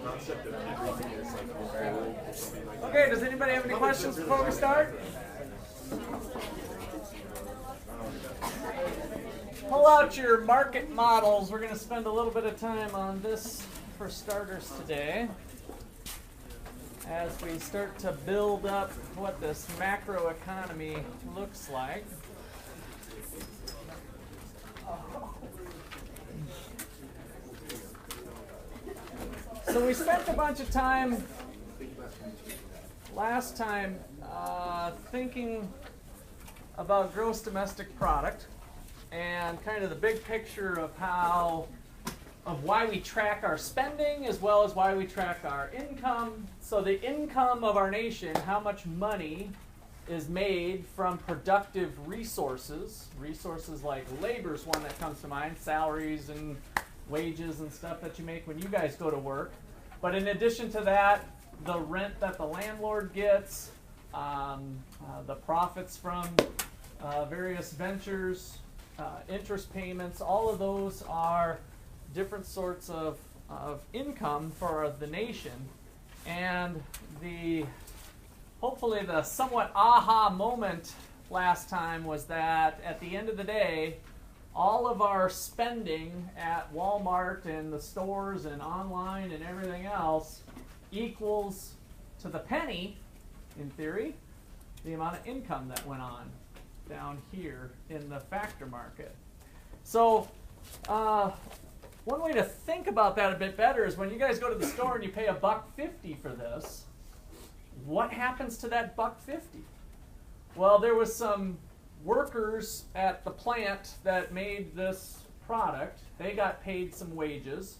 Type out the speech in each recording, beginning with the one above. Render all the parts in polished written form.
concept of everything is like old or something like that. Okay, does anybody have any questions before we start? Pull out your market models. We're going to spend a little bit of time on this for starters today as we start to build up what this macro economy looks like. So we spent a bunch of time last time thinking about gross domestic product and kind of the big picture of why we track our spending as well as why we track our income. So the income of our nation, how much money is made from productive resources. Resources like labor is one that comes to mind, salaries and wages and stuff that you make when you guys go to work. But in addition to that, the rent that the landlord gets, the profits from various ventures, interest payments, all of those are different sorts of income for the nation. And hopefully the somewhat aha moment last time was that at the end of the day, all of our spending at Walmart and the stores and online and everything else equals to the penny, in theory, the amount of income that went on down here in the factor market. So one way to think about that a bit better is when you guys go to the store and you pay $1.50 for this, what happens to that $1.50? Well, there was some workers at the plant that made this product. They got paid some wages.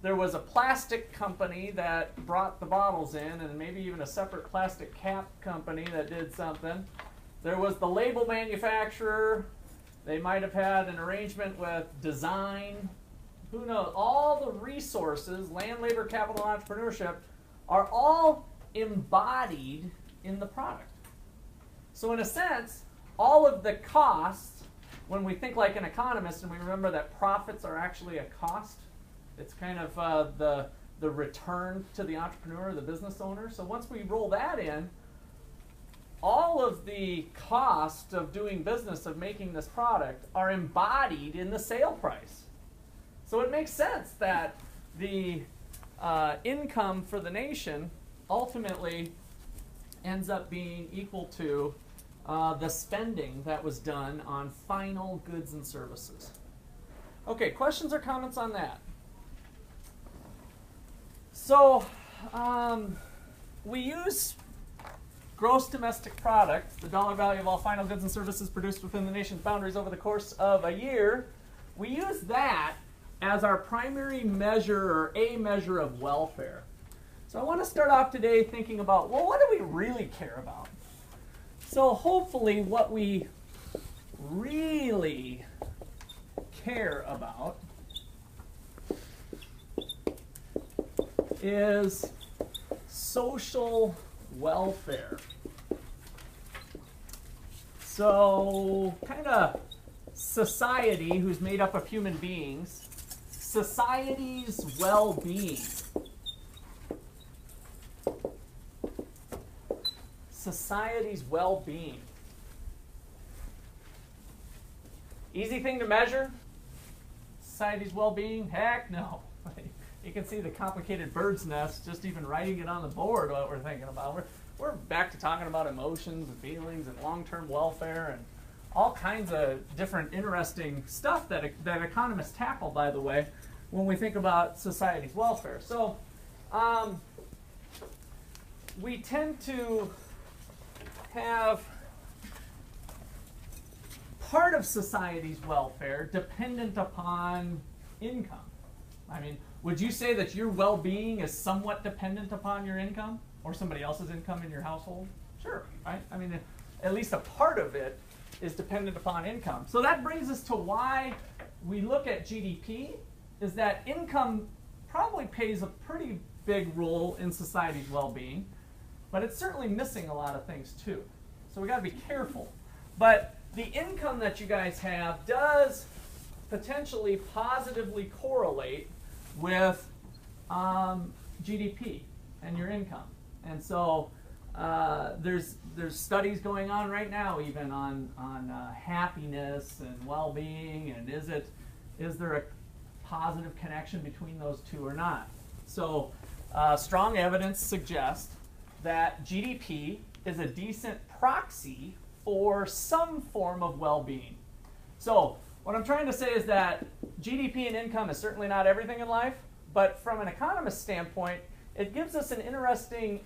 There was a plastic company that brought the bottles in, and maybe even a separate plastic cap company that did something. There was the label manufacturer. They might have had an arrangement with design. Who knows? All the resources, land, labor, capital, and entrepreneurship, are all embodied in the product. So in a sense, all of the costs, when we think like an economist and we remember that profits are actually a cost, it's kind of the return to the entrepreneur, the business owner. So once we roll that in, all of the cost of doing business, of making this product, are embodied in the sale price. So it makes sense that the income for the nation ultimately ends up being equal to the spending that was done on final goods and services. Okay, questions or comments on that? So we use gross domestic product, the dollar value of all final goods and services produced within the nation's boundaries over the course of a year. We use that as our primary measure or a measure of welfare. So I want to start off today thinking about, well, what do we really care about? So hopefully what we really care about is social welfare. So kind of society, who's made up of human beings, society's well-being. Society's well-being. Easy thing to measure? Society's well-being? Heck no. You can see the complicated bird's nest just even writing it on the board what we're thinking about. We're back to talking about emotions and feelings and long-term welfare and all kinds of different interesting stuff that economists tackle, by the way, when we think about society's welfare. So we tend to have part of society's welfare dependent upon income. I mean, would you say that your well-being is somewhat dependent upon your income or somebody else's income in your household? Sure, right? I mean, at least a part of it is dependent upon income. So that brings us to why we look at GDP, is that income probably plays a pretty big role in society's well-being, but it's certainly missing a lot of things too. So we got to be careful. But the income that you guys have does potentially positively correlate with GDP and your income. And so there's studies going on right now even on happiness and well-being, and is there a positive connection between those two or not? So strong evidence suggests that GDP is a decent proxy for some form of well-being. So what I'm trying to say is that GDP and income is certainly not everything in life, but from an economist standpoint, it gives us an interesting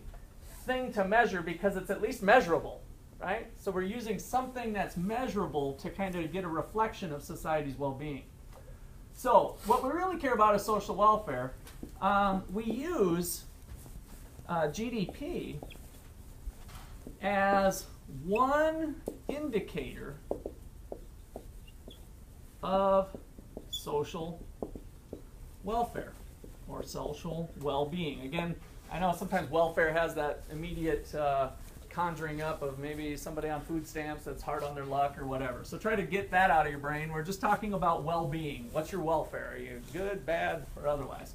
thing to measure because it's at least measurable, right? So we're using something that's measurable to kind of get a reflection of society's well-being. So what we really care about is social welfare. We use GDP as one indicator of social welfare or social well-being. Again, I know sometimes welfare has that immediate conjuring up of maybe somebody on food stamps that's hard on their luck or whatever. So try to get that out of your brain. We're just talking about well-being. What's your welfare? Are you good, bad, or otherwise?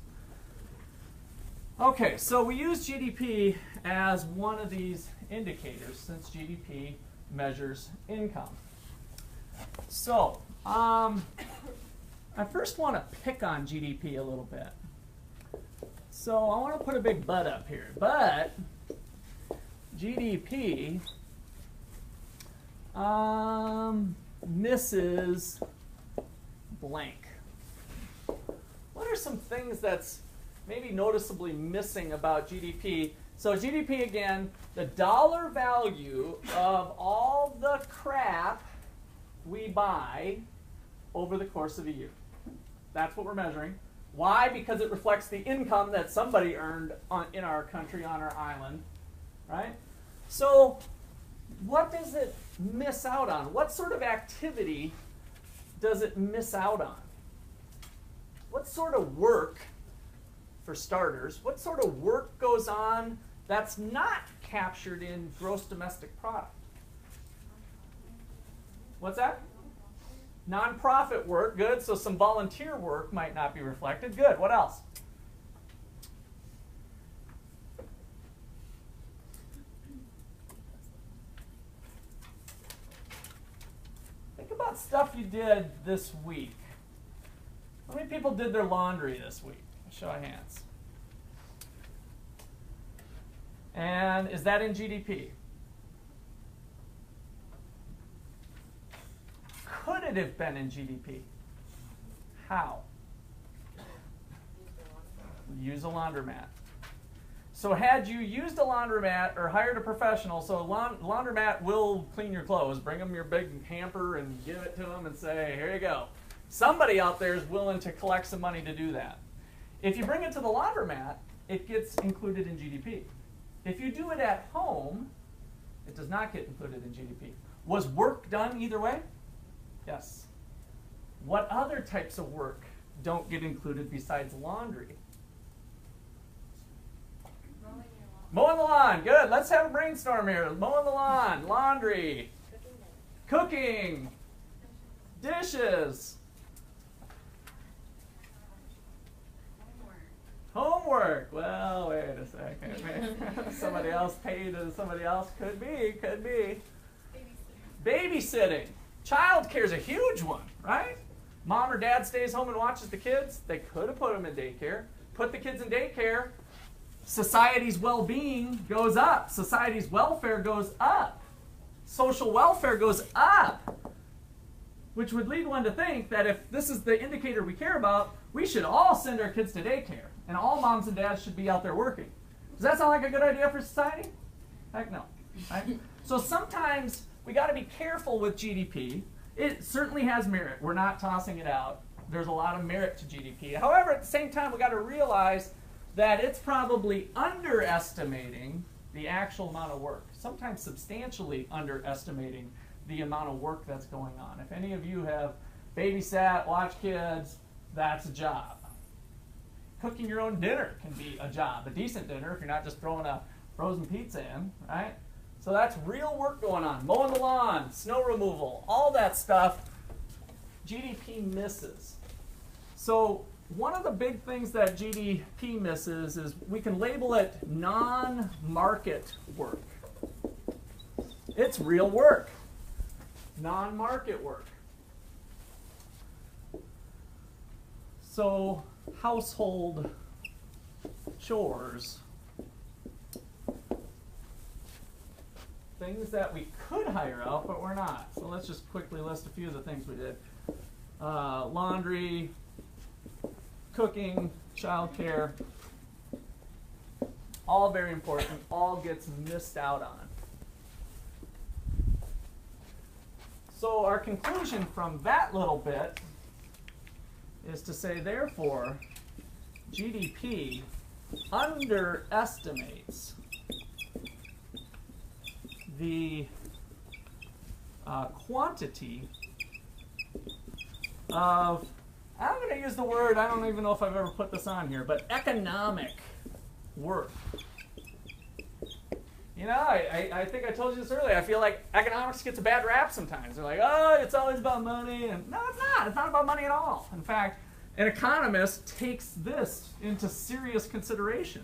Okay, so we use GDP as one of these indicators since GDP measures income. So I first want to pick on GDP a little bit. So I want to put a big but up here. But GDP misses blank. What are some things that's maybe noticeably missing about GDP? So GDP, again, the dollar value of all the crap we buy over the course of a year. That's what we're measuring. Why? Because it reflects the income that somebody earned in our country, on our island, right? So what does it miss out on? What sort of activity does it miss out on? What sort of work, for starters, what sort of work goes on that's not captured in gross domestic product? What's that? Nonprofit work, good. So some volunteer work might not be reflected. Good. What else? Think about stuff you did this week. How many people did their laundry this week? Show of hands. And is that in GDP? Could it have been in GDP? How? Use a laundromat. So had you used a laundromat or hired a professional, so a laundromat will clean your clothes, bring them your big hamper and give it to them and say, here you go. Somebody out there is willing to collect some money to do that. If you bring it to the laundromat, it gets included in GDP. If you do it at home, it does not get included in GDP. Was work done either way? Yes. What other types of work don't get included besides laundry? Mowing the lawn. Good. Let's have a brainstorm here. Mowing the lawn, laundry, cooking, dishes, homework. Well, wait a second. Somebody else paid and somebody else could be. Babysitting. Childcare is a huge one, right? Mom or dad stays home and watches the kids. They could have put them in daycare. Put the kids in daycare. Society's well-being goes up. Society's welfare goes up. Social welfare goes up. Which would lead one to think that if this is the indicator we care about, we should all send our kids to daycare. And all moms and dads should be out there working. Does that sound like a good idea for society? Heck no. Right? So sometimes we got to be careful with GDP. It certainly has merit. We're not tossing it out. There's a lot of merit to GDP. However, at the same time, we got to realize that it's probably underestimating the actual amount of work, sometimes substantially underestimating the amount of work that's going on. If any of you have babysat, watched kids, that's a job. Cooking your own dinner can be a job, a decent dinner if you're not just throwing a frozen pizza in, right? So that's real work going on. Mowing the lawn, snow removal, all that stuff, GDP misses. So one of the big things that GDP misses is we can label it non-market work. It's real work, non-market work. So household chores, things that we could hire out, but we're not. So let's just quickly list a few of the things we did. Laundry, cooking, childcare, all very important, all gets missed out on. So our conclusion from that little bit is to say, therefore, GDP underestimates the quantity of, I'm going to use the word, I don't even know if I've ever put this on here, but economic work. You know, I think I told you this earlier. I feel like economics gets a bad rap sometimes. They're like, oh, it's always about money. And no, it's not. It's not about money at all. In fact, an economist takes this into serious consideration.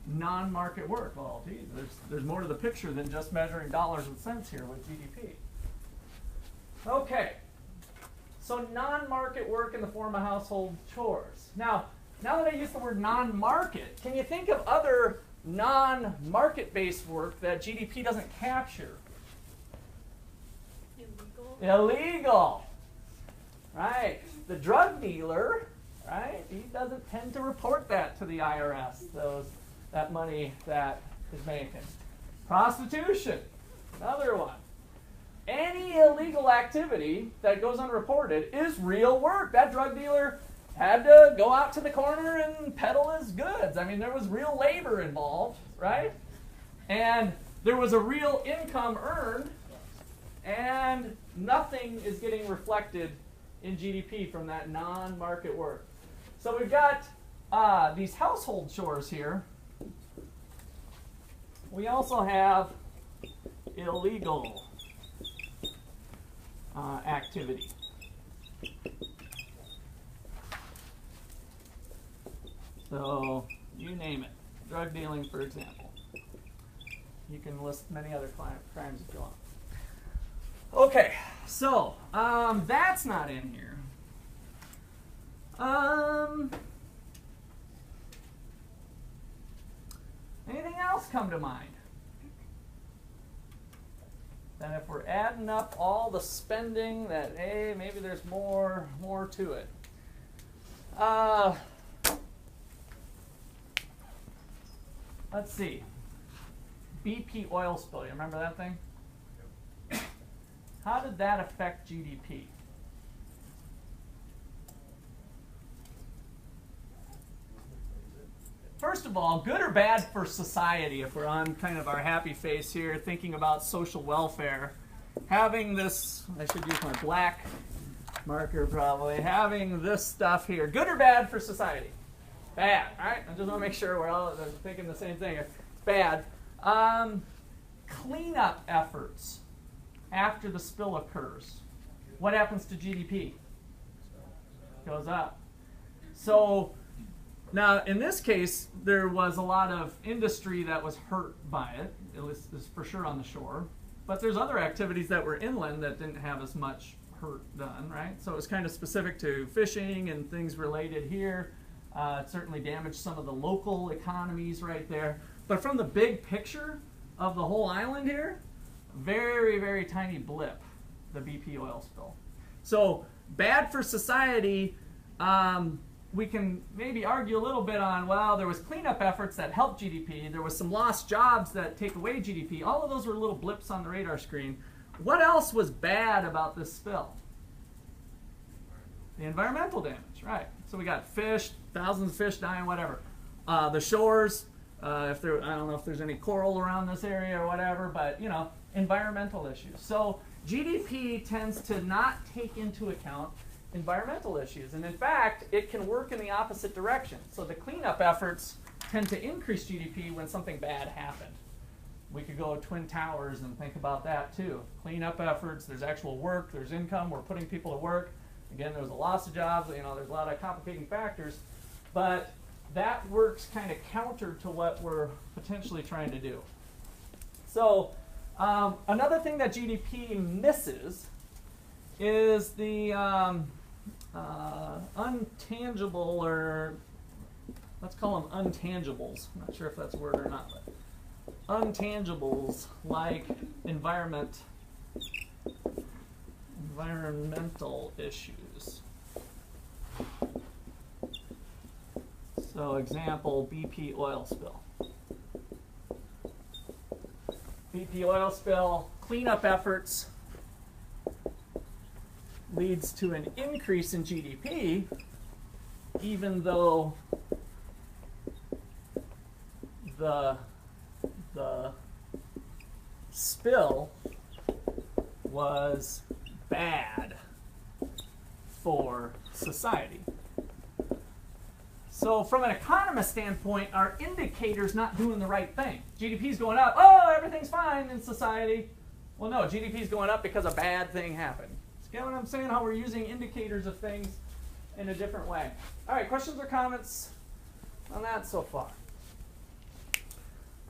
Non-market work. Well, geez, there's more to the picture than just measuring dollars and cents here with GDP. Okay. So non-market work in the form of household chores. Now that I use the word non-market, can you think of other non-market-based work that GDP doesn't capture? Illegal. Right. The drug dealer, right, he doesn't tend to report that to the IRS, that money that is making. Prostitution, another one. Any illegal activity that goes unreported is real work. That drug dealer had to go out to the corner and peddle his goods. I mean, there was real labor involved, right? And there was a real income earned, and nothing is getting reflected in GDP from that non-market work. So we've got these household chores here. We also have illegal activity. So you name it. Drug dealing, for example. You can list many other crimes if you want. Okay, so that's not in here. Anything else come to mind? Then if we're adding up all the spending, that hey, maybe there's more to it. Let's see. BP oil spill. You remember that thing? How did that affect GDP? First of all, good or bad for society, if we're on kind of our happy face here, thinking about social welfare, having this, I should use my black marker probably, having this stuff here, good or bad for society? Bad, all right? I just want to make sure we're all thinking the same thing. It's bad. Cleanup efforts after the spill occurs. What happens to GDP? Goes up. So now, in this case, there was a lot of industry that was hurt by it. It was for sure on the shore. But there's other activities that were inland that didn't have as much hurt done, right? So it was kind of specific to fishing and things related here. It certainly damaged some of the local economies right there. But from the big picture of the whole island here, very, very tiny blip, the BP oil spill. So bad for society. We can maybe argue a little bit on, well, there was cleanup efforts that helped GDP. There was some lost jobs that take away GDP. All of those were little blips on the radar screen. What else was bad about this spill? The environmental damage, right. So we got fish, thousands of fish dying, whatever. The shores, I don't know if there's any coral around this area or whatever, but, you know, environmental issues. So GDP tends to not take into account environmental issues. And in fact, it can work in the opposite direction. So the cleanup efforts tend to increase GDP when something bad happened. We could go to Twin Towers and think about that too. Cleanup efforts, there's actual work, there's income, we're putting people to work. Again, there was a loss of jobs. There's a lot of complicating factors, but that works kind of counter to what we're potentially trying to do. So another thing that GDP misses is the untangible, or let's call them untangibles. I'm not sure if that's a word or not, but untangibles like environmental issues. So example, BP oil spill. BP oil spill, cleanup efforts leads to an increase in GDP, even though the spill was bad for society. So from an economist standpoint, our indicator's not doing the right thing. GDP's going up. Oh, everything's fine in society. Well, no, GDP's going up because a bad thing happened. You get what I'm saying? How we're using indicators of things in a different way. All right, questions or comments on that so far?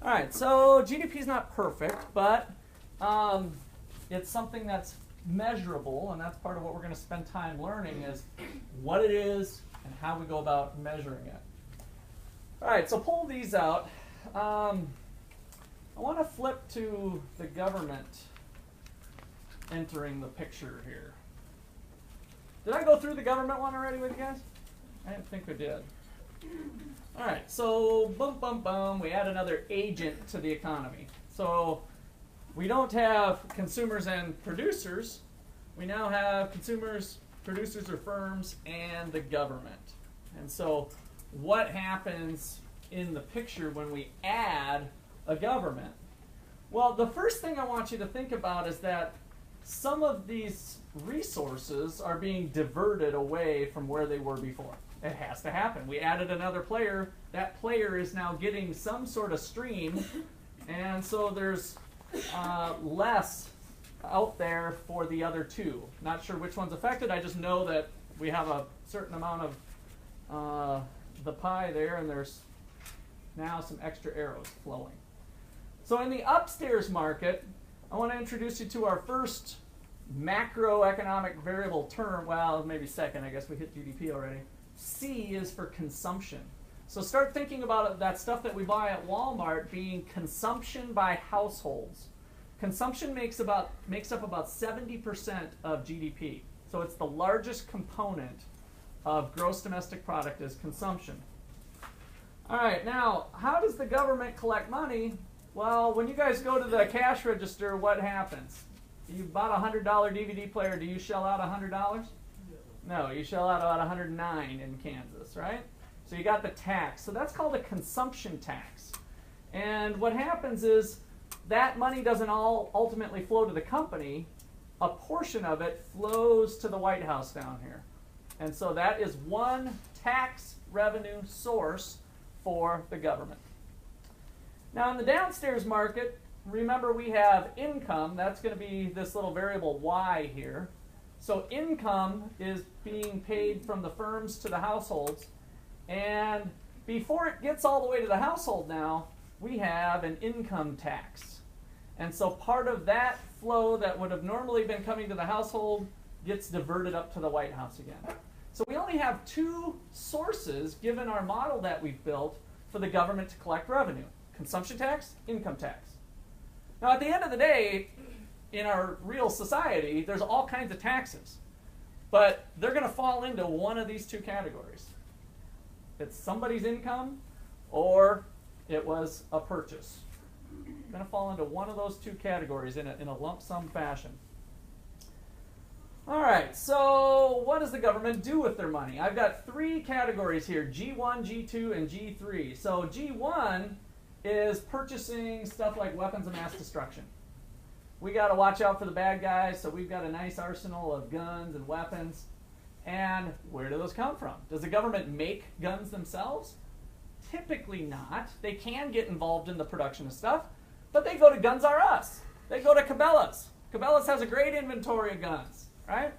All right, so GDP is not perfect, but it's something that's measurable, and that's part of what we're going to spend time learning is what it is and how we go about measuring it. All right, so pull these out. I want to flip to the government entering the picture here. Did I go through the government one already with you guys? I didn't think we did. All right, so boom, boom, boom, we add another agent to the economy. So we don't have consumers and producers. We now have consumers, producers or firms, and the government. And so what happens in the picture when we add a government? Well, the first thing I want you to think about is that some of these resources are being diverted away from where they were before. It has to happen. We added another player. That player is now getting some sort of stream, and so there's less out there for the other two. Not sure which one's affected. I just know that we have a certain amount of the pie there, and there's now some extra arrows flowing. So in the upstairs market, I want to introduce you to our first macroeconomic variable term. Well, maybe second. I guess we hit GDP already. C is for consumption. So start thinking about that stuff that we buy at Walmart being consumption by households. Consumption makes up about 70% of GDP. So it's the largest component of gross domestic product is consumption. All right, now, how does the government collect money? Well, when you guys go to the cash register, what happens? You bought a $100 DVD player. Do you shell out $100? No, you shell out about 109 in Kansas, right? So you got the tax. So that's called a consumption tax. And what happens is that money doesn't all ultimately flow to the company. A portion of it flows to the White House down here. And so that is one tax revenue source for the government. Now in the downstairs market, remember we have income. That's going to be this little variable Y here. So income is being paid from the firms to the households. And before it gets all the way to the household now, we have an income tax. And so part of that flow that would have normally been coming to the household gets diverted up to the White House again. So we only have two sources, given our model that we've built, for the government to collect revenue. Consumption tax, income tax. Now at the end of the day, in our real society, there's all kinds of taxes. But they're going to fall into one of these two categories. It's somebody's income or it was a purchase. It's going to fall into one of those two categories in a lump sum fashion. All right, so what does the government do with their money? I've got three categories here, G1, G2, and G3. So G1 is purchasing stuff like weapons of mass destruction. We got to watch out for the bad guys, so we've got a nice arsenal of guns and weapons. And where do those come from? Does the government make guns themselves? Typically not. They can get involved in the production of stuff, but they go to Guns R Us. They go to Cabela's. Cabela's has a great inventory of guns, right?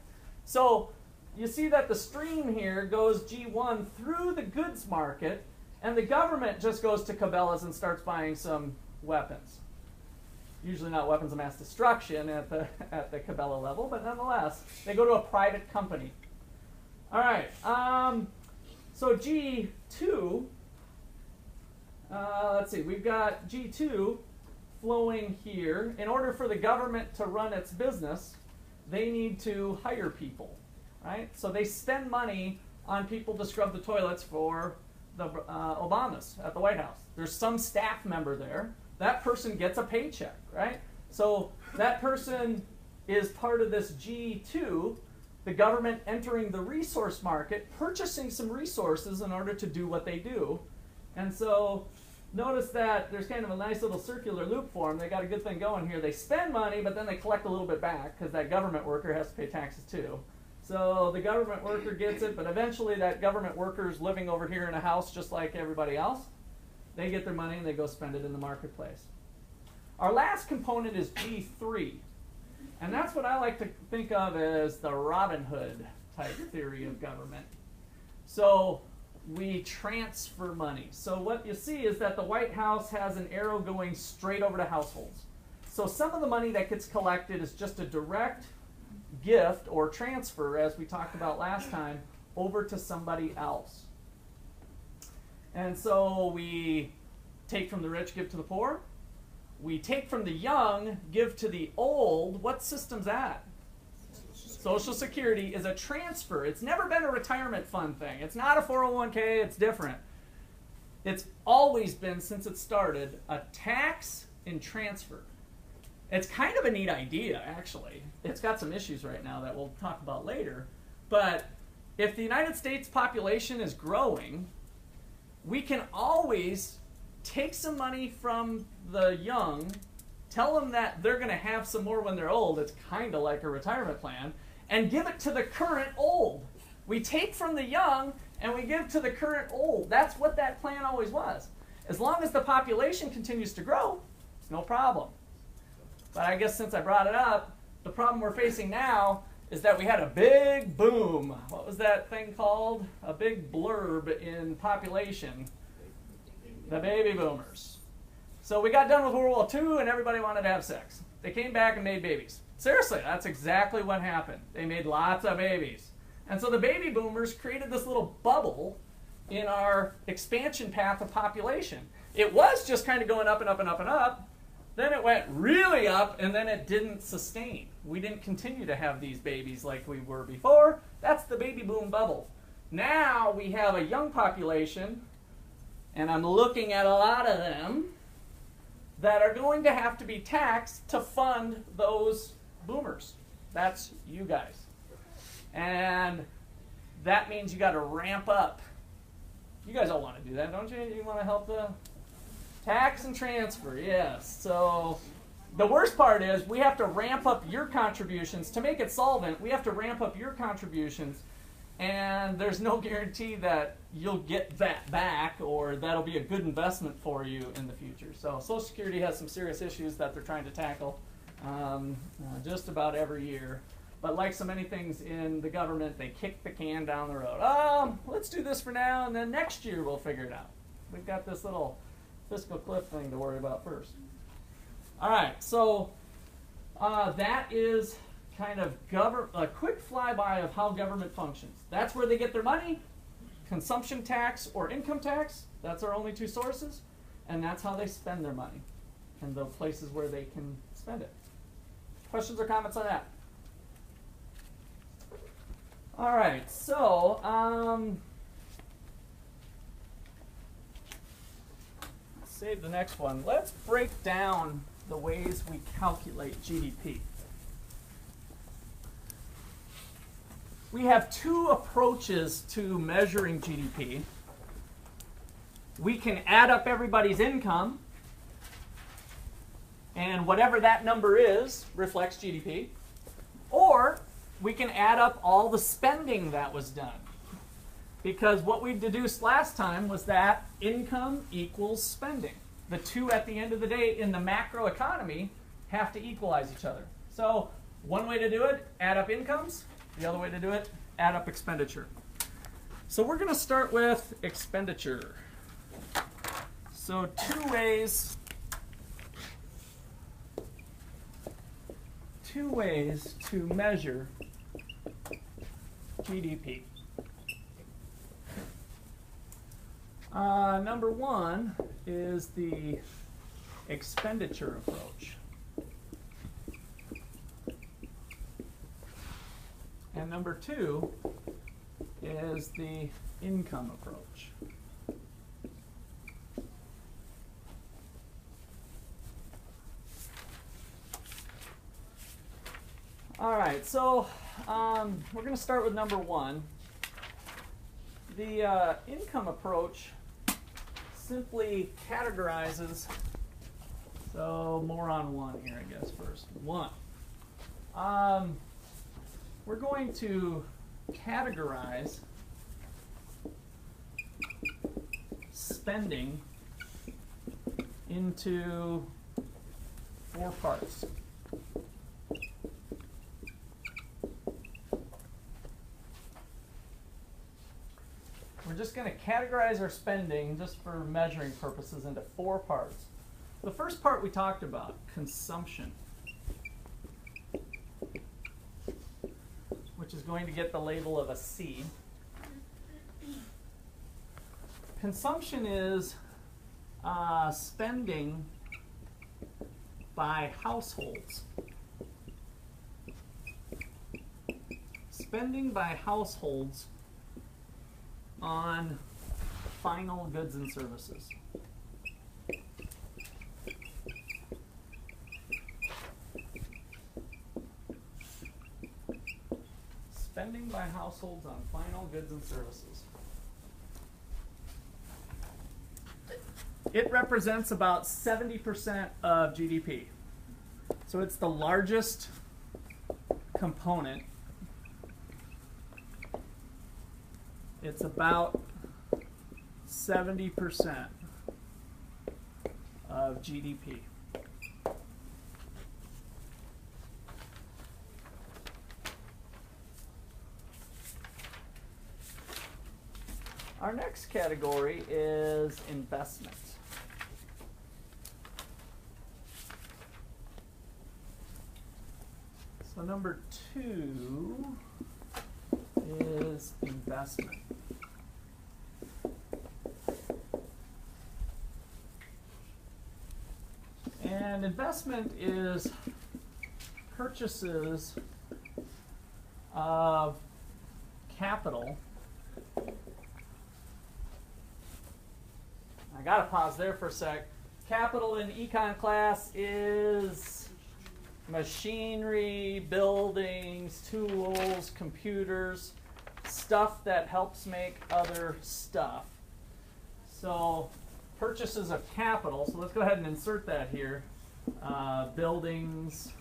So you see that the stream here goes G1 through the goods market, and the government just goes to Cabela's and starts buying some weapons. Usually not weapons of mass destruction at the Cabela level, but nonetheless, they go to a private company. All right, so G2, let's see, we've got G2 flowing here. In order for the government to run its business, they need to hire people, right? So they spend money on people to scrub the toilets for the Obamas at the White House. There's some staff member there. That person gets a paycheck, right? So that person is part of this G2, the government entering the resource market, purchasing some resources in order to do what they do. And so notice that there's kind of a nice little circular loop for them. They got a good thing going here. They spend money, but then they collect a little bit back because that government worker has to pay taxes too. So the government worker gets it, but eventually that government worker is living over here in a house just like everybody else. They get their money and they go spend it in the marketplace. Our last component is G3. And that's what I like to think of as the Robin Hood type theory of government. So we transfer money. So what you see is that the White House has an arrow going straight over to households. So some of the money that gets collected is just a direct gift or transfer, as we talked about last time, over to somebody else. And so we take from the rich, give to the poor. We take from the young, give to the old. What system's that? Social Security is a transfer. It's never been a retirement fund thing. It's not a 401k. It's different. It's always been, since it started, a tax and transfer. It's kind of a neat idea, actually. It's got some issues right now that we'll talk about later. But if the United States population is growing, we can always take some money from the young, tell them that they're going to have some more when they're old. It's kind of like a retirement plan. And give it to the current old. We take from the young and we give to the current old. That's what that plan always was. As long as the population continues to grow, it's no problem. But I guess since I brought it up, the problem we're facing now is that we had a big boom. What was that thing called? A big blurb in population. The baby boomers. So we got done with World War II and everybody wanted to have sex. They came back and made babies. Seriously, that's exactly what happened. They made lots of babies. And so the baby boomers created this little bubble in our expansion path of population. It was just kind of going up and up and up and up. Then it went really up, and then it didn't sustain. We didn't continue to have these babies like we were before. That's the baby boom bubble. Now we have a young population, and I'm looking at a lot of them, that are going to have to be taxed to fund those boomers. That's you guys. And that means you got to ramp up. You guys all want to do that, don't you? You want to help the tax and transfer, yes. So the worst part is we have to ramp up your contributions. To make it solvent, we have to ramp up your contributions, and there's no guarantee that you'll get that back or that'll be a good investment for you in the future. So Social Security has some serious issues that they're trying to tackle just about every year. But like so many things in the government, they kick the can down the road. Let's do this for now, and then next year we'll figure it out. We've got this little fiscal cliff thing to worry about first. All right, so that is kind of a quick flyby of how government functions. That's where they get their money. Consumption tax or income tax, that's our only two sources. And that's how they spend their money and the places where they can spend it. Questions or comments on that? All right, so save the next one. Let's break down the ways we calculate GDP. We have two approaches to measuring GDP. We can add up everybody's income, and whatever that number is reflects GDP. Or we can add up all the spending that was done. Because what we deduced last time was that income equals spending. The two at the end of the day in the macro economy have to equalize each other. So one way to do it, add up incomes. The other way to do it, add up expenditure. So we're going to start with expenditure. So two ways to measure GDP. Number one is the expenditure approach. And number two is the income approach. All right, so we're going to start with number one. The income approach simply categorizes, so more on one here, I guess, first. One. We're going to categorize spending into 4 parts. We're just going to categorize our spending, just for measuring purposes, into 4 parts. The first part we talked about, consumption, which is going to get the label of a C. Consumption is spending by households. Spending by households on final goods and services. Spending by households on final goods and services. It represents about 70% of GDP. So it's the largest component. It's about 70% of GDP. Our next category is investment. So number 2 is investment. And investment is purchases of capital. I gotta pause there for a sec. Capital in econ class is machinery, buildings, tools, computers, stuff that helps make other stuff. So purchases of capital, so let's go ahead and insert that here. Buildings,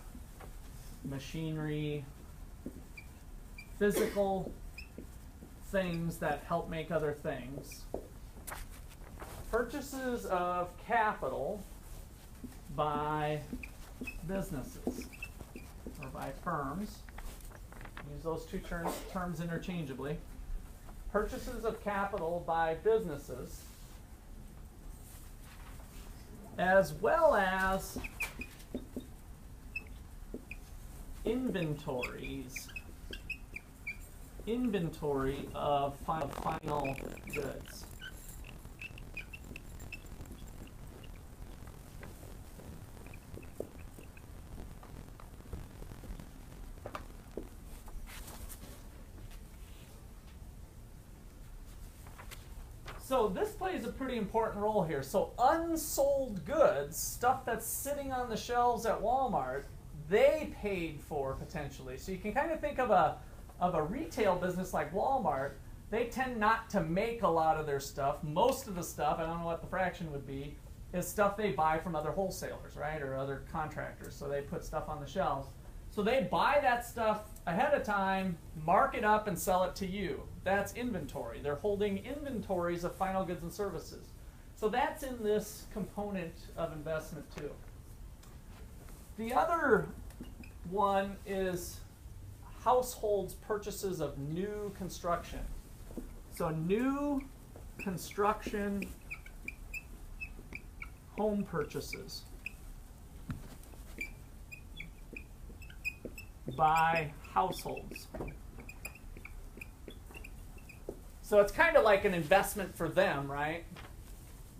machinery, physical things that help make other things. Purchases of capital by businesses or by firms. Use those two terms interchangeably. Purchases of capital by businesses, as well as inventory of final goods. So this plays a pretty important role here. So unsold goods, stuff that's sitting on the shelves at Walmart, they paid for potentially. So you can kind of think of a retail business like Walmart. They tend not to make a lot of their stuff. Most of the stuff, I don't know what the fraction would be, is stuff they buy from other wholesalers, right, or other contractors. So they put stuff on the shelves. So they buy that stuff ahead of time, mark it up, and sell it to you. That's inventory. They're holding inventories of final goods and services. So that's in this component of investment too. The other one is households' purchases of new construction. So new construction home purchases by households. So it's kind of like an investment for them, right?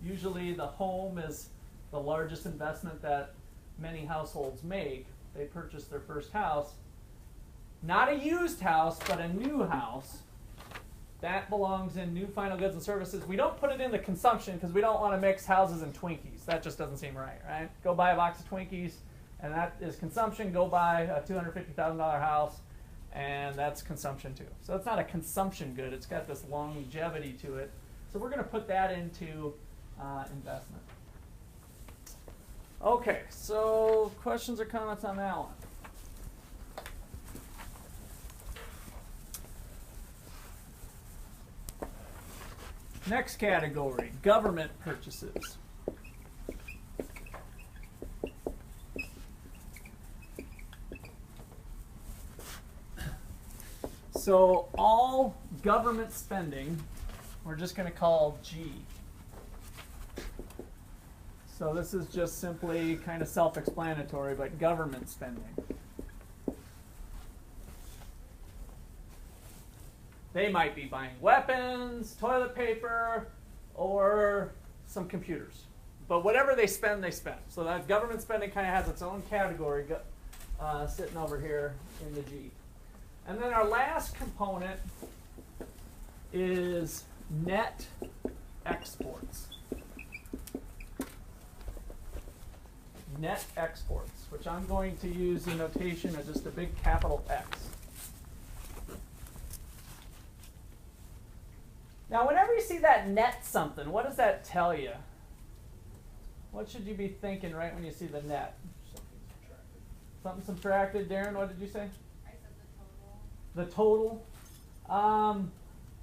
Usually the home is the largest investment that many households make. They purchase their first house. Not a used house, but a new house. That belongs in new final goods and services. We don't put it into consumption because we don't want to mix houses and Twinkies. That just doesn't seem right, right? Go buy a box of Twinkies, and that is consumption. Go buy a $250,000 house, and that's consumption too. So it's not a consumption good. It's got this longevity to it. So we're going to put that into investment. Okay, so questions or comments on that one? Next category, government purchases. So all government spending, we're just going to call G. So this is just simply kind of self-explanatory, but government spending. They might be buying weapons, toilet paper, or some computers. But whatever they spend, they spend. So that government spending kind of has its own category sitting over here in the G. And then our last component is net exports. Net exports, which I'm going to use the notation of just a big capital X. Now, whenever you see that net something, what does that tell you? What should you be thinking right when you see the net? Something subtracted. Darren, what did you say? I said the total. The total?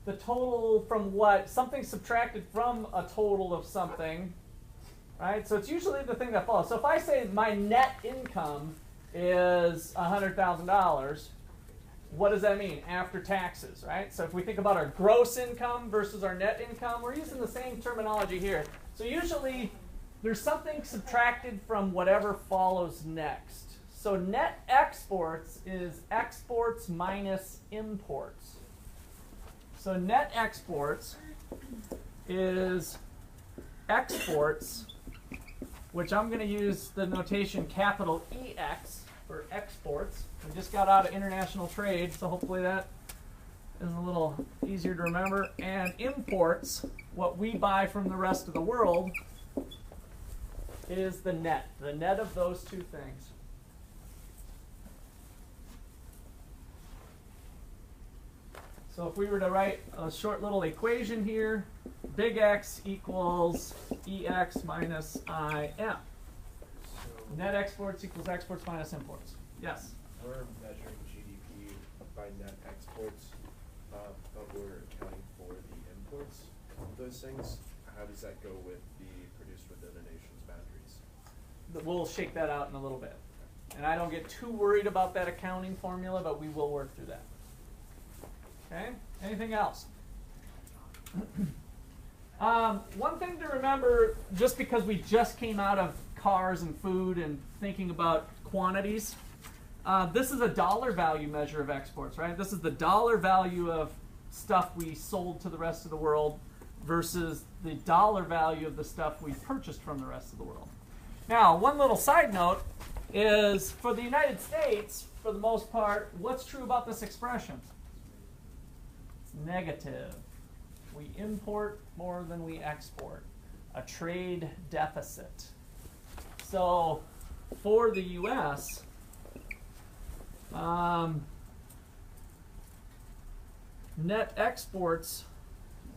The total from what? Something subtracted from a total of something. Right? So it's usually the thing that follows. So if I say my net income is $100,000, what does that mean? After taxes, right? So if we think about our gross income versus our net income, we're using the same terminology here. So usually there's something subtracted from whatever follows next. So net exports is exports minus imports. So net exports is exports, which I'm going to use the notation capital EX for exports. We just got out of international trade, so hopefully that is a little easier to remember. And imports, what we buy from the rest of the world, is the net of those two things. So if we were to write a short little equation here, big X equals EX minus IM. Net exports equals exports minus imports. Yes? We're measuring GDP by net exports, but we're accounting for the imports of those things. How does that go with the produced within a nation's boundaries? We'll shake that out in a little bit. And I don't get too worried about that accounting formula, but we will work through that. Okay? Anything else? One thing to remember, just because we just came out of cars and food and thinking about quantities, this is a dollar value measure of exports, right? This is the dollar value of stuff we sold to the rest of the world versus the dollar value of the stuff we purchased from the rest of the world. Now, one little side note is for the United States, for the most part, what's true about this expression? It's negative. We import more than we export. A trade deficit. So for the U.S., net exports,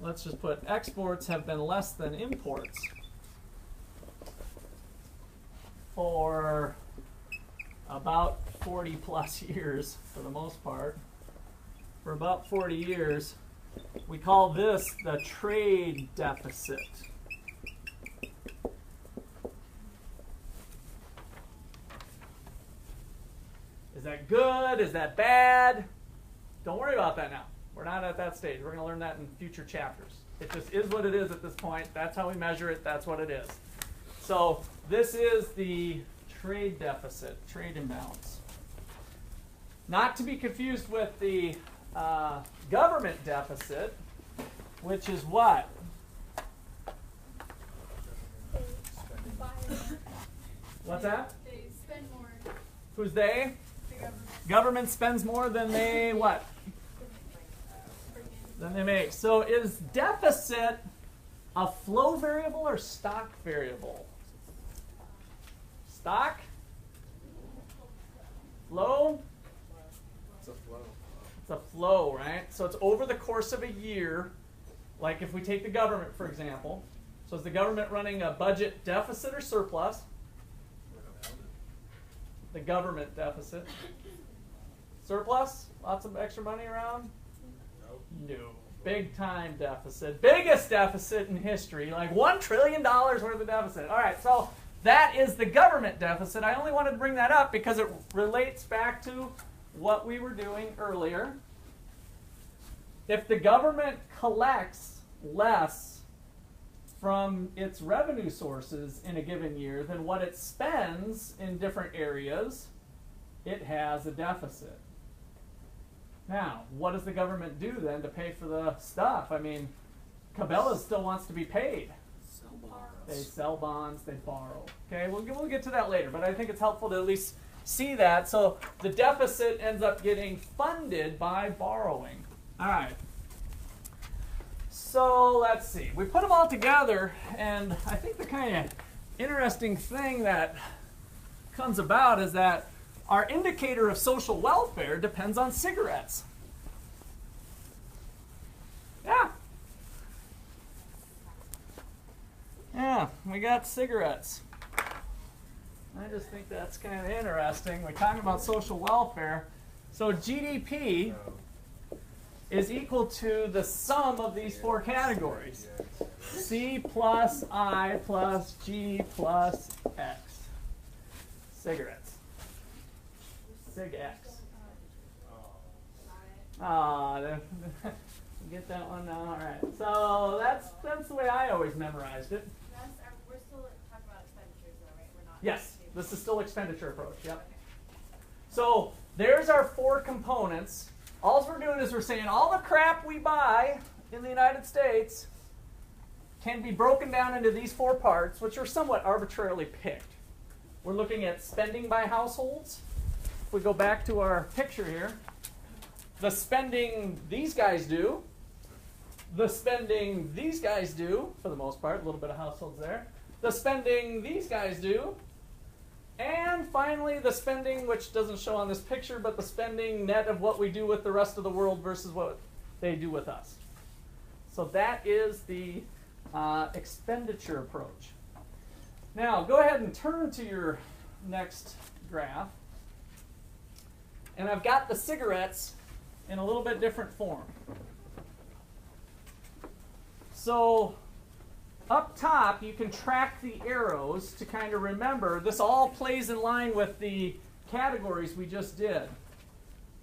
let's just put exports have been less than imports for about 40 plus years, for the most part. For about 40 years, we call this the trade deficit. Is that good? Is that bad? Don't worry about that now. We're not at that stage. We're going to learn that in future chapters. It just is what it is at this point. That's how we measure it. That's what it is. So this is the trade deficit, trade imbalance. Not to be confused with the government deficit, which is what? What's that? They spend more. Who's they? The government. Government spends more than they what? Than they make. So is deficit a flow variable or stock variable? Stock? Flow? It's a flow. It's a flow, right? So it's over the course of a year. Like if we take the government, for example. So is the government running a budget deficit or surplus? The government deficit. Surplus? Lots of extra money around? No. Big time deficit. Biggest deficit in history. Like $1 trillion worth of deficit. All right, so that is the government deficit. I only wanted to bring that up because it relates back to what we were doing earlier. If the government collects less from its revenue sources in a given year than what it spends in different areas, it has a deficit. Now, what does the government do then to pay for the stuff? I mean, Cabela's still wants to be paid. They sell bonds, they borrow. Okay, we'll get to that later, but I think it's helpful to at least see that. So the deficit ends up getting funded by borrowing. All right. So let's see. We put them all together, and I think the kind of interesting thing that comes about is that our indicator of social welfare depends on cigarettes. Yeah. Yeah, we got cigarettes. I just think that's kind of interesting. We're talking about social welfare. So GDP is equal to the sum of these four categories. C plus I plus G plus X. Cigarettes. Sig X. Get that one now. All right. So that's the way I always memorized it. We're still talking about expenditures, though, right? We're not. Yes, this is still expenditure approach. Yep. Okay. So there's our four components. All we're doing is we're saying all the crap we buy in the United States can be broken down into these four parts, which are somewhat arbitrarily picked. We're looking at spending by households. If we go back to our picture here, the spending these guys do, the spending these guys do, for the most part, a little bit of households there, the spending these guys do, and finally the spending, which doesn't show on this picture, but the spending net of what we do with the rest of the world versus what they do with us. So that is the expenditure approach. Now, go ahead and turn to your next graph. And I've got the cigarettes in a little bit different form. So up top, you can track the arrows to kind of remember. This all plays in line with the categories we just did.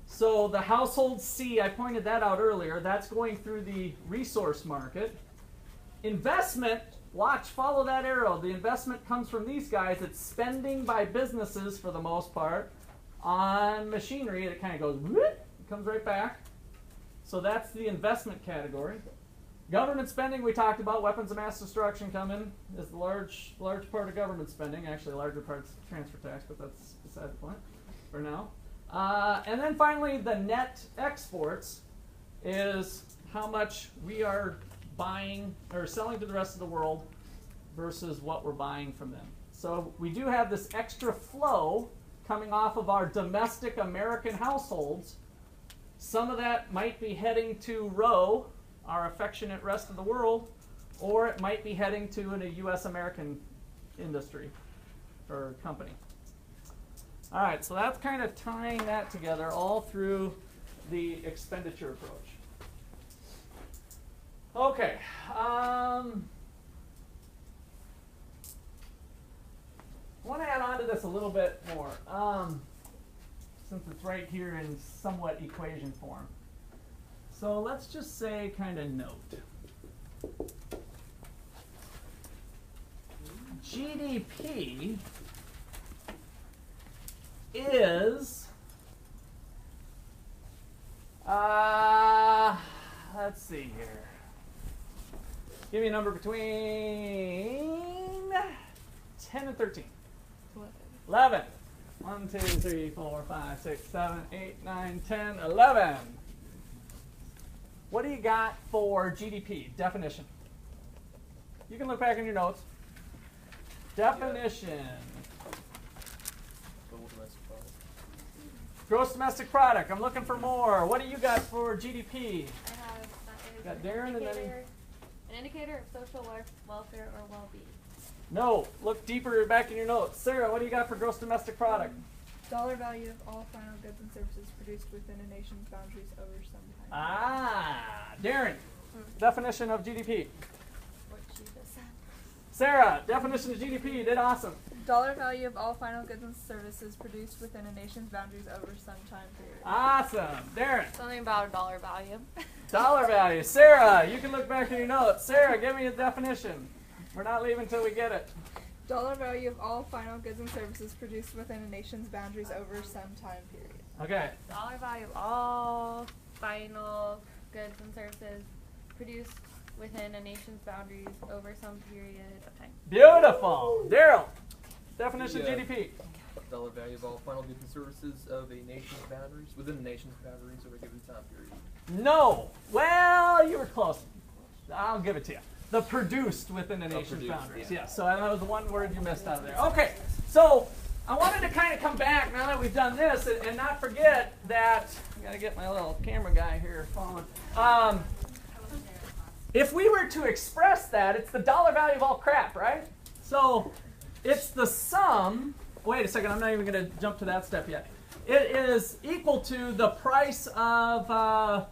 So the household C, I pointed that out earlier. That's going through the resource market. Investment, watch, follow that arrow. The investment comes from these guys. It's spending by businesses for the most part on machinery. It kind of goes, whoop, it comes right back. So that's the investment category. Government spending, we talked about. Weapons of mass destruction coming is the large part of government spending. Actually, a larger part is transfer tax, but that's beside the point for now. And then finally, the net exports is how much we are buying or selling to the rest of the world versus what we're buying from them. So we do have this extra flow coming off of our domestic American households. Some of that might be heading to row, our affectionate rest of the world, or it might be heading to a U.S. American industry or company. All right, so that's kind of tying that together all through the expenditure approach. Okay. I want to add on to this a little bit more. since it's right here in somewhat equation form. So let's just say kind of note. GDP is, let's see here. Give me a number between 10 and 13. 11. 1, 2, 3, 4, 5, 6, 7, 8, 9, 10, 11. What do you got for GDP? Definition. You can look back in your notes. Definition. Gross domestic product. I'm looking for more. What do you got for GDP? I have Got Darren and then an indicator of social welfare or well-being. no. Look deeper back in your notes. Sarah, what do you got for gross domestic product? Dollar value of all final goods and services produced within a nation's boundaries over some time. Ah, Darren. Definition of GDP. What she just said. Sarah, definition of GDP. You did awesome. Dollar value of all final goods and services produced within a nation's boundaries over some time period. Awesome. Darren. Something about a dollar value. Dollar value. Sarah, you can look back in your notes. Sarah, give me a definition. We're not leaving until we get it. Dollar value of all final goods and services produced within a nation's boundaries over some time period. Okay. Dollar value of all final goods and services produced within a nation's boundaries over some period of time. Beautiful. Daryl, definition of Yeah. GDP. Dollar value of all final goods and services of a nation's boundaries, within the nation's boundaries over a given time period. No. Well, you were close. I'll give it to you. The produced within a nation's produced, boundaries. yeah. Yeah. So that was the one word you missed out of there. Okay. So I wanted to kind of come back now that we've done this and not forget that I got to get my little camera guy here following. If we were to express that, it's the dollar value of all crap, right? So it's the sum. Wait a second. I'm not even going to jump to that step yet. It is equal to the price of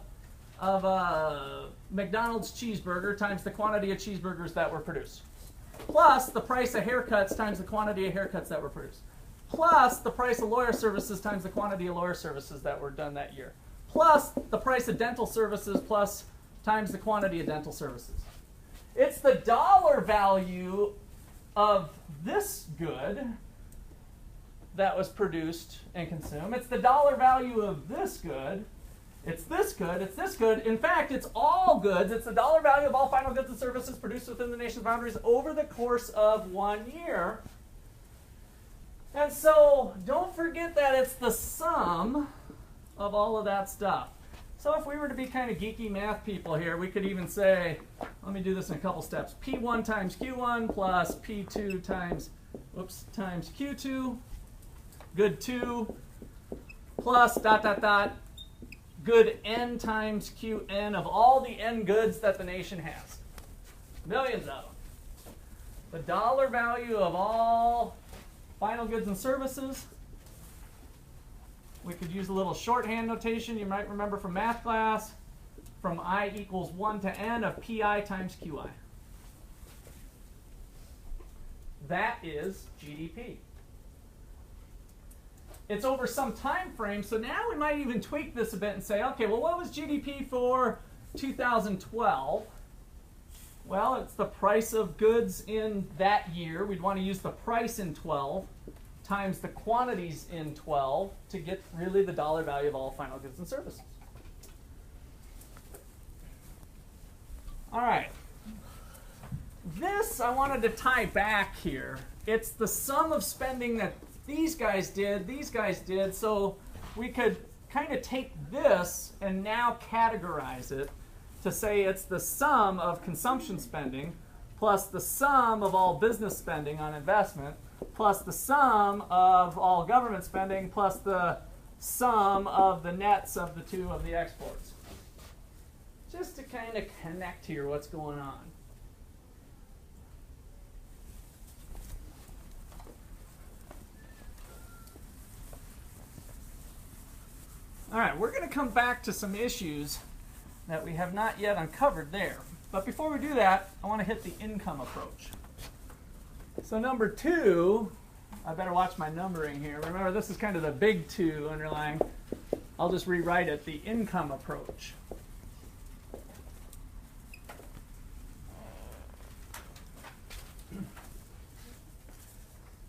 McDonald's cheeseburger times the quantity of cheeseburgers that were produced, plus the price of haircuts times the quantity of haircuts that were produced, plus the price of lawyer services times the quantity of lawyer services that were done that year, plus the price of dental services plus times the quantity of dental services. It's the dollar value of this good that was produced and consumed. It's the dollar value of this good. It's this good. It's this good. In fact, it's all goods. It's the dollar value of all final goods and services produced within the nation's boundaries over the course of 1 year. And so don't forget that it's the sum of all of that stuff. So if we were to be kind of geeky math people here, we could even say, let me do this in a couple steps. P1 times Q1 plus P2 times Q2, good 2, plus dot, dot, dot, good N times Qn of all the N goods that the nation has. Millions of them. The dollar value of all final goods and services. We could use a little shorthand notation you might remember from math class, from I equals 1 to N of Pi times Qi. That is GDP. It's over some time frame, so now we might even tweak this a bit and say, okay, well, what was GDP for 2012? Well, it's the price of goods in that year. We'd want to use the price in 12 times the quantities in 12 to get really the dollar value of all final goods and services. All right. This I wanted to tie back here. It's the sum of spending that these guys did, so we could kind of take this and now categorize it to say it's the sum of consumption spending plus the sum of all business spending on investment plus the sum of all government spending plus the sum of the nets of the two of the exports. Just to kind of connect here what's going on. All right, we're going to come back to some issues that we have not yet uncovered there. But before we do that, I want to hit the income approach. So number 2, I better watch my numbering here. Remember, this is kind of the big 2 underlying. I'll just rewrite it, the income approach.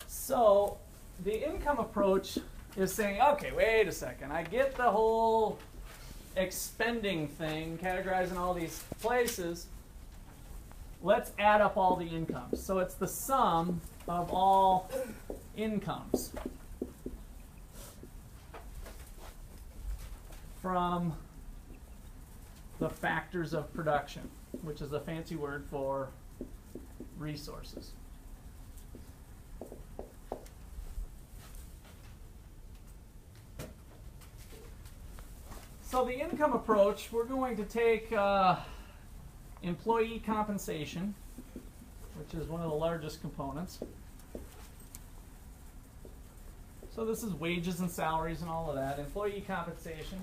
So the income approach is saying, okay, wait a second. I get the whole expending thing, categorizing all these places. Let's add up all the incomes. So it's the sum of all incomes from the factors of production, which is a fancy word for resources. So the income approach, we're going to take employee compensation, which is one of the largest components. So this is wages and salaries and all of that. Employee compensation.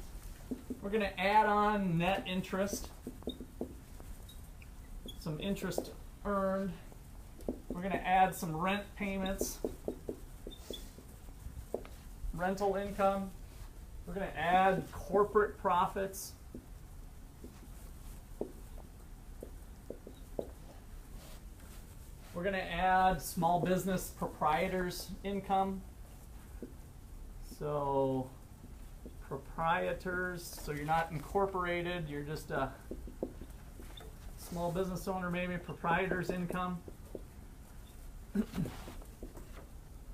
We're going to add on net interest, some interest earned. We're going to add some rent payments, rental income. We're going to add corporate profits. We're going to add small business proprietors' income. So proprietors, so you're not incorporated, you're just a small business owner, maybe proprietor's income.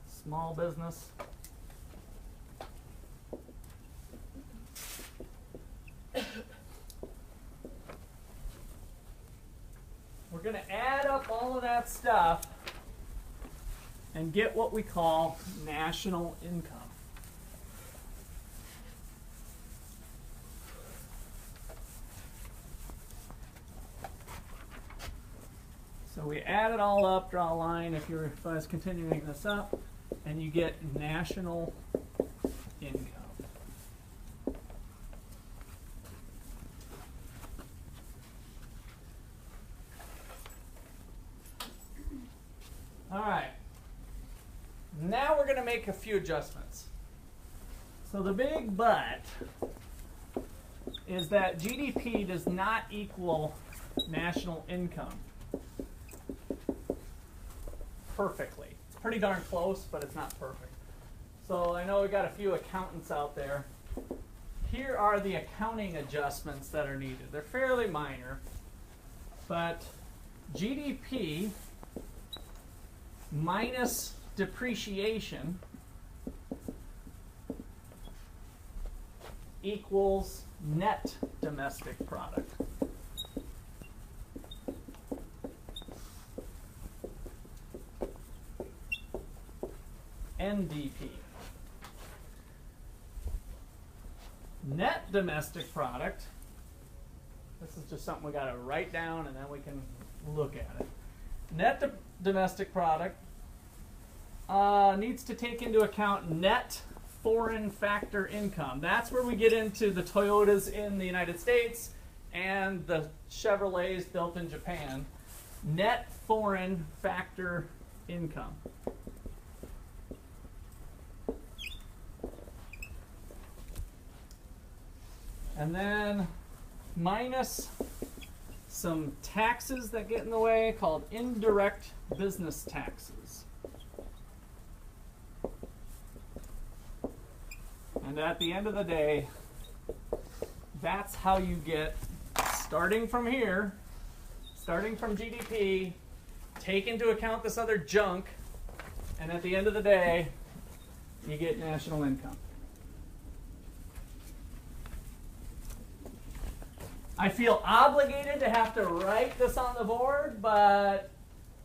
Small business. We're going to add up all of that stuff and get what we call national income. So we add it all up, draw a line if I was continuing this up, and you get national income. All right. Now we're going to make a few adjustments. So the big but is that GDP does not equal national income perfectly. It's pretty darn close, but it's not perfect. So I know we've got a few accountants out there. Here are the accounting adjustments that are needed. They're fairly minor, but GDP minus depreciation equals net domestic product. NDP. Net domestic product, this is just something we got to write down and then we can look at it. Net domestic product needs to take into account net foreign factor income. That's where we get into the Toyotas in the United States and the Chevrolets built in Japan. Net foreign factor income. And then minus some taxes that get in the way called indirect business taxes. And at the end of the day, that's how you get, starting from here, starting from GDP, take into account this other junk, and at the end of the day, you get national income. I feel obligated to have to write this on the board, but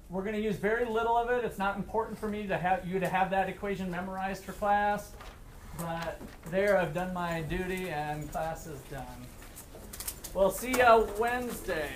we're going to use very little of it. It's not important for me to have you to have that equation memorized for class. But there, I've done my duty and class is done. We'll see you Wednesday.